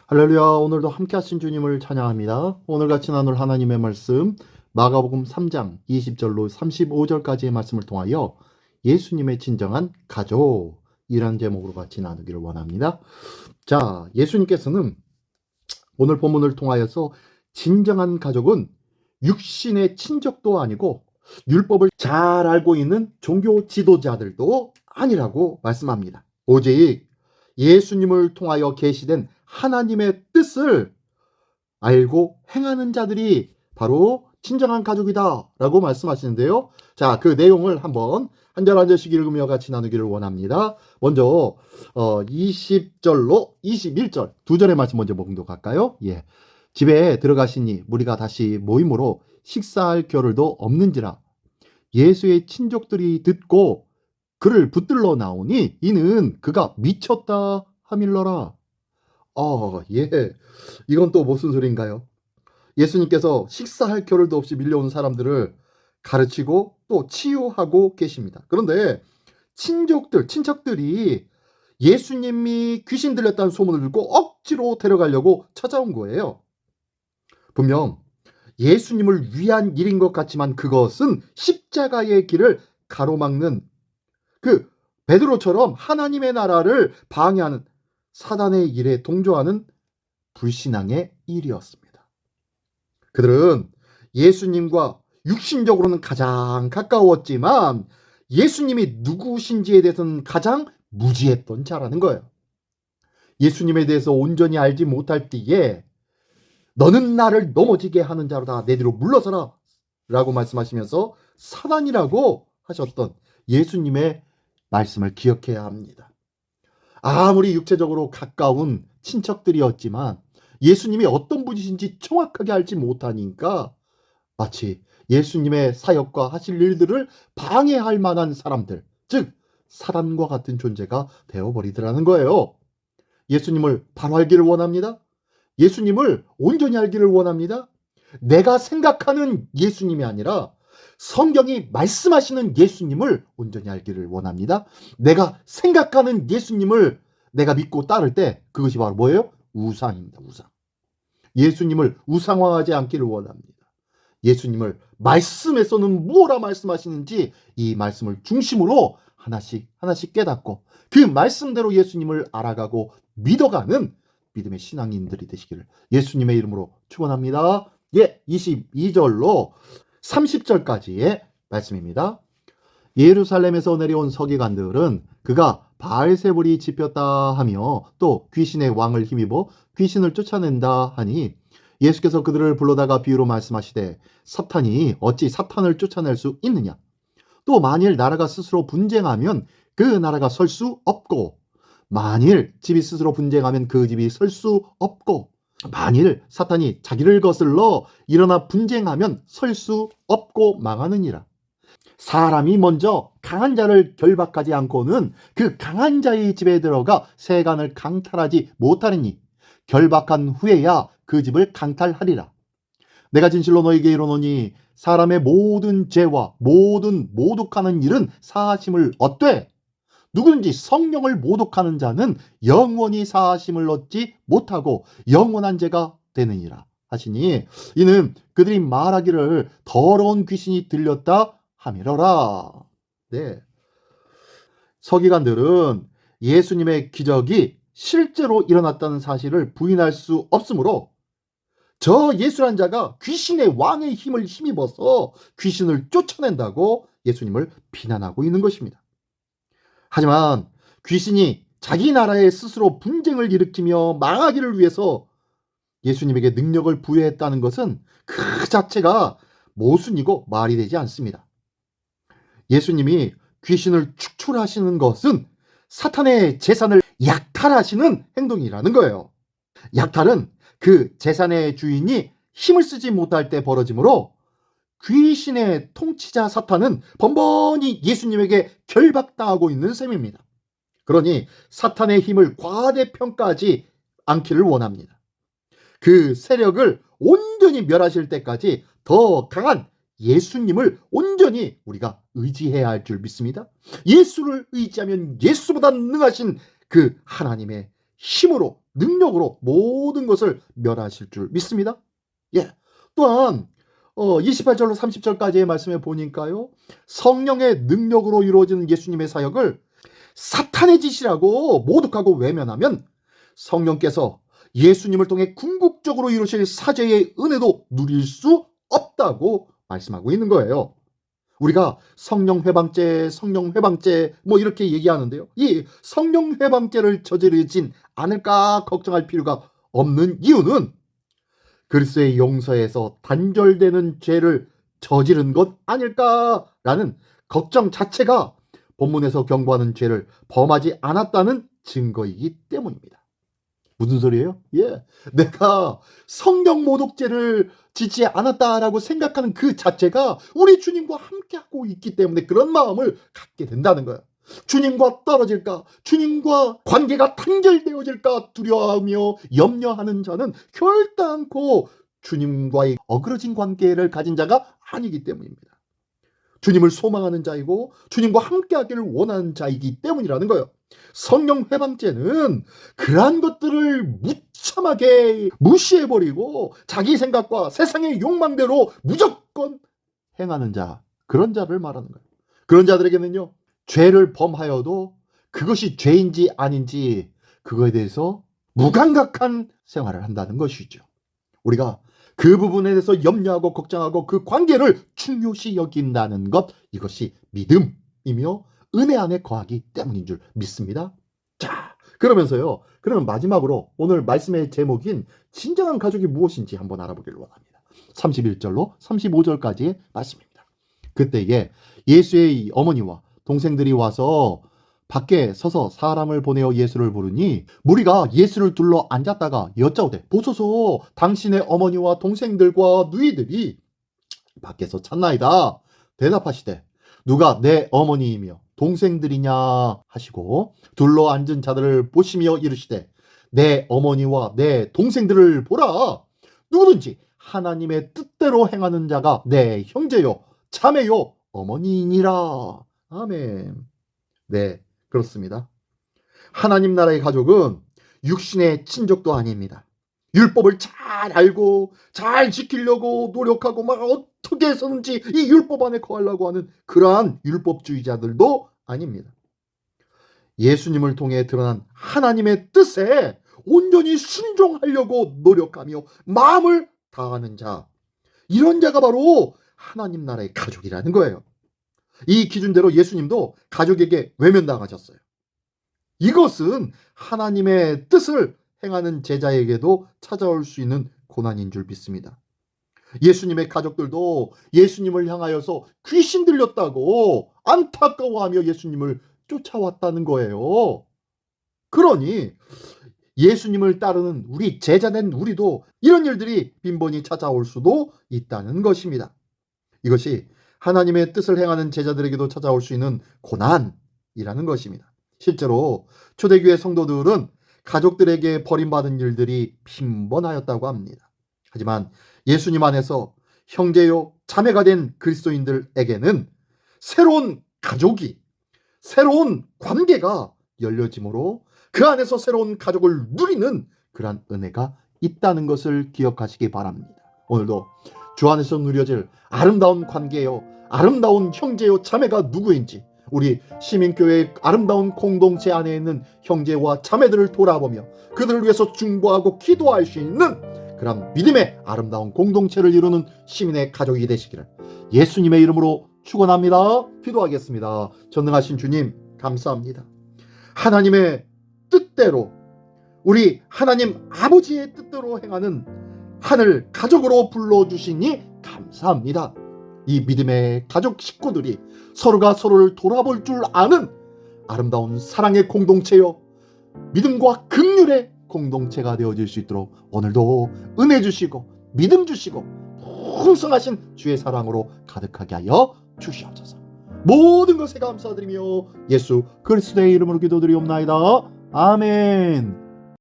할렐루야. 오늘도 함께 하신 주님을 찬양합니다. 오늘 같이 나눌 하나님의 말씀 마가복음 3장 20절로 35절까지의 말씀을 통하여 예수님의 진정한 가족이라는 제목으로 같이 나누기를 원합니다. 자, 예수님께서는 오늘 본문을 통하여서 진정한 가족은 육신의 친족도 아니고 율법을 잘 알고 있는 종교 지도자들도 아니라고 말씀합니다. 오직 예수님을 통하여 계시된 하나님의 뜻을 알고 행하는 자들이 바로 진정한 가족이다 라고 말씀하시는데요. 자, 그 내용을 한번 한 절 한 절씩 읽으며 같이 나누기를 원합니다. 먼저 20절로 21절 두 절의 말씀 먼저 봉독할까요? 예. 집에 들어가시니 무리가 다시 모임으로 식사할 겨를도 없는지라 예수의 친족들이 듣고 그를 붙들러 나오니 이는 그가 미쳤다 하밀러라. 예. 이건 또 무슨 소리인가요? 예수님께서 식사할 겨를도 없이 밀려온 사람들을 가르치고 또 치유하고 계십니다. 그런데 친척들이 예수님이 귀신 들렸다는 소문을 듣고 억지로 데려가려고 찾아온 거예요. 분명 예수님을 위한 일인 것 같지만 그것은 십자가의 길을 가로막는 그 베드로처럼 하나님의 나라를 방해하는 사단의 일에 동조하는 불신앙의 일이었습니다. 그들은 예수님과 육신적으로는 가장 가까웠지만 예수님이 누구신지에 대해서는 가장 무지했던 자라는 거예요. 예수님에 대해서 온전히 알지 못할 때에 너는 나를 넘어지게 하는 자로다 내 뒤로 물러서라 라고 말씀하시면서 사단이라고 하셨던 예수님의 말씀을 기억해야 합니다. 아무리 육체적으로 가까운 친척들이었지만 예수님이 어떤 분이신지 정확하게 알지 못하니까 마치 예수님의 사역과 하실 일들을 방해할 만한 사람들, 즉 사단과 같은 존재가 되어버리더라는 거예요. 예수님을 바로 알기를 원합니다. 예수님을 온전히 알기를 원합니다. 내가 생각하는 예수님이 아니라 성경이 말씀하시는 예수님을 온전히 알기를 원합니다. 내가 생각하는 예수님을 내가 믿고 따를 때 그것이 바로 뭐예요? 우상입니다. 우상. 예수님을 우상화하지 않기를 원합니다. 예수님을 말씀에서는 뭐라 말씀하시는지 이 말씀을 중심으로 하나씩 깨닫고 그 말씀대로 예수님을 알아가고 믿어가는 믿음의 신앙인들이 되시기를 예수님의 이름으로 축원합니다. 22절로 30절까지의 말씀입니다. 예루살렘에서 내려온 서기관들은 그가 바알세불이 집혔다 하며 또 귀신의 왕을 힘입어 귀신을 쫓아낸다 하니 예수께서 그들을 불러다가 비유로 말씀하시되 사탄이 어찌 사탄을 쫓아낼 수 있느냐? 또 만일 나라가 스스로 분쟁하면 그 나라가 설 수 없고 만일 집이 스스로 분쟁하면 그 집이 설 수 없고 만일 사탄이 자기를 거슬러 일어나 분쟁하면 설 수 없고 망하느니라. 사람이 먼저 강한 자를 결박하지 않고는 그 강한 자의 집에 들어가 세간을 강탈하지 못하리니 결박한 후에야 그 집을 강탈하리라. 내가 진실로 너에게 이르노니 사람의 모든 죄와 모든 모독하는 일은 사하심을 얻되 누구든지 성령을 모독하는 자는 영원히 사하심을 얻지 못하고 영원한 죄가 되느니라 하시니 이는 그들이 말하기를 더러운 귀신이 들렸다 하미러라. 네. 서기관들은 예수님의 기적이 실제로 일어났다는 사실을 부인할 수 없으므로 저 예수란 자가 귀신의 왕의 힘을 힘입어서 귀신을 쫓아낸다고 예수님을 비난하고 있는 것입니다. 하지만 귀신이 자기 나라에 스스로 분쟁을 일으키며 망하기를 위해서 예수님에게 능력을 부여했다는 것은 그 자체가 모순이고 말이 되지 않습니다. 예수님이 귀신을 축출하시는 것은 사탄의 재산을 약탈하시는 행동이라는 거예요. 약탈은 그 재산의 주인이 힘을 쓰지 못할 때 벌어지므로 귀신의 통치자 사탄은 번번이 예수님에게 결박당하고 있는 셈입니다. 그러니 사탄의 힘을 과대평가하지 않기를 원합니다. 그 세력을 온전히 멸하실 때까지 더 강한 예수님을 온전히 우리가 의지해야 할 줄 믿습니다. 예수를 의지하면 예수보다 능하신 그 하나님의 힘으로, 능력으로 모든 것을 멸하실 줄 믿습니다. 예. 또한 28절로 30절까지의 말씀에 보니까요, 성령의 능력으로 이루어지는 예수님의 사역을 사탄의 짓이라고 모독하고 외면하면 성령께서 예수님을 통해 궁극적으로 이루실 사죄의 은혜도 누릴 수 없다고 말씀하고 있는 거예요. 우리가 성령 회방죄 뭐 이렇게 얘기하는데요. 이 성령 회방죄를 저지르진 않을까 걱정할 필요가 없는 이유는 그리스도의 용서에서 단절되는 죄를 저지른 것 아닐까라는 걱정 자체가 본문에서 경고하는 죄를 범하지 않았다는 증거이기 때문입니다. 무슨 소리예요? 예. 내가 성령 모독죄를 짓지 않았다라고 생각하는 그 자체가 우리 주님과 함께하고 있기 때문에 그런 마음을 갖게 된다는 거예요. 주님과 떨어질까, 주님과 관계가 단절되어질까 두려워하며 염려하는 자는 결단코 주님과의 어그러진 관계를 가진 자가 아니기 때문입니다. 주님을 소망하는 자이고 주님과 함께하기를 원하는 자이기 때문이라는 거예요. 성령 회방죄는 그러한 것들을 무참하게 무시해버리고 자기 생각과 세상의 욕망대로 무조건 행하는 자, 그런 자를 말하는 거예요. 그런 자들에게는요, 죄를 범하여도 그것이 죄인지 아닌지 그거에 대해서 무감각한 생활을 한다는 것이죠. 우리가 그 부분에 대해서 염려하고 걱정하고 그 관계를 중요시 여긴다는 것, 이것이 믿음이며 은혜 안에 거하기 때문인 줄 믿습니다. 자, 그러면서요, 그러면 마지막으로 오늘 말씀의 제목인 진정한 가족이 무엇인지 한번 알아보기를 원합니다. 31절로 35절까지의 말씀입니다. 그때에 예수의 어머니와 동생들이 와서 밖에 서서 사람을 보내어 예수를 부르니 무리가 예수를 둘러 앉았다가 여짜오되 보소서 당신의 어머니와 동생들과 누이들이 밖에서 찾나이다. 대답하시되 누가 내 어머니이며 동생들이냐 하시고 둘러 앉은 자들을 보시며 이르시되 내 어머니와 내 동생들을 보라. 누구든지 하나님의 뜻대로 행하는 자가 내 형제요 자매요 어머니이니라. 아멘. 네, 그렇습니다. 하나님 나라의 가족은 육신의 친족도 아닙니다. 율법을 잘 알고 잘 지키려고 노력하고 막 어떻게 해서든지 이 율법 안에 거하려고 하는 그러한 율법주의자들도 아닙니다. 예수님을 통해 드러난 하나님의 뜻에 온전히 순종하려고 노력하며 마음을 다하는 자, 이런 자가 바로 하나님 나라의 가족이라는 거예요. 이 기준대로 예수님도 가족에게 외면당하셨어요. 이것은 하나님의 뜻을 행하는 제자에게도 찾아올 수 있는 고난인 줄 믿습니다. 예수님의 가족들도 예수님을 향하여서 귀신 들렸다고 안타까워하며 예수님을 쫓아왔다는 거예요. 그러니 예수님을 따르는 우리 제자된 우리도 이런 일들이 빈번히 찾아올 수도 있다는 것입니다. 이것이 하나님의 뜻을 행하는 제자들에게도 찾아올 수 있는 고난이라는 것입니다. 실제로 초대교회 성도들은 가족들에게 버림받은 일들이 빈번하였다고 합니다. 하지만 예수님 안에서 형제요 자매가 된 그리스도인들에게는 새로운 가족이, 새로운 관계가 열려지므로 그 안에서 새로운 가족을 누리는 그러한 은혜가 있다는 것을 기억하시기 바랍니다. 오늘도 주 안에서 누려질 아름다운 관계요, 아름다운 형제요 자매가 누구인지 우리 시민교회의 아름다운 공동체 안에 있는 형제와 자매들을 돌아보며 그들을 위해서 중보하고 기도할 수 있는 그런 믿음의 아름다운 공동체를 이루는 시민의 가족이 되시기를 예수님의 이름으로 축원합니다. 기도하겠습니다. 전능하신 주님 감사합니다. 하나님의 뜻대로 우리 하나님 아버지의 뜻대로 행하는 하늘 가족으로 불러주시니 감사합니다. 이 믿음의 가족 식구들이 서로가 서로를 돌아볼 줄 아는 아름다운 사랑의 공동체요, 믿음과 긍휼의 공동체가 되어질 수 있도록 오늘도 은혜 주시고 믿음 주시고 풍성하신 주의 사랑으로 가득하게 하여 주시옵소서. 모든 것에 감사드리며 예수 그리스도의 이름으로 기도드리옵나이다. 아멘.